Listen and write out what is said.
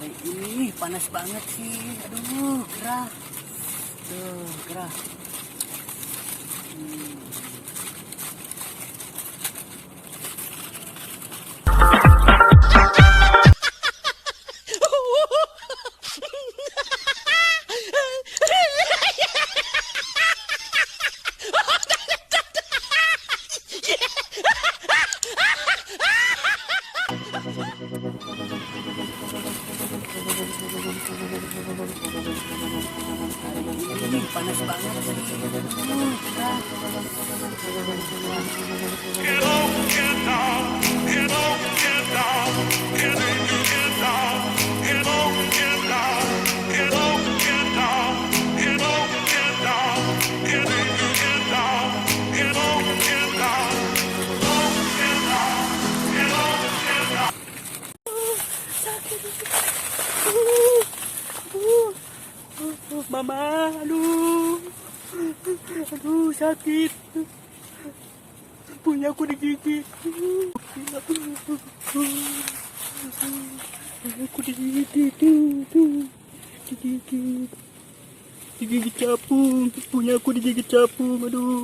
Ini panas banget sih. Aduh, gerah. Gerah. Ini panas banget sih. Mama, aduh, sakit. Punya aku digigit. Aku digigit, digigit capung. Punya aku digigit capung, aduh.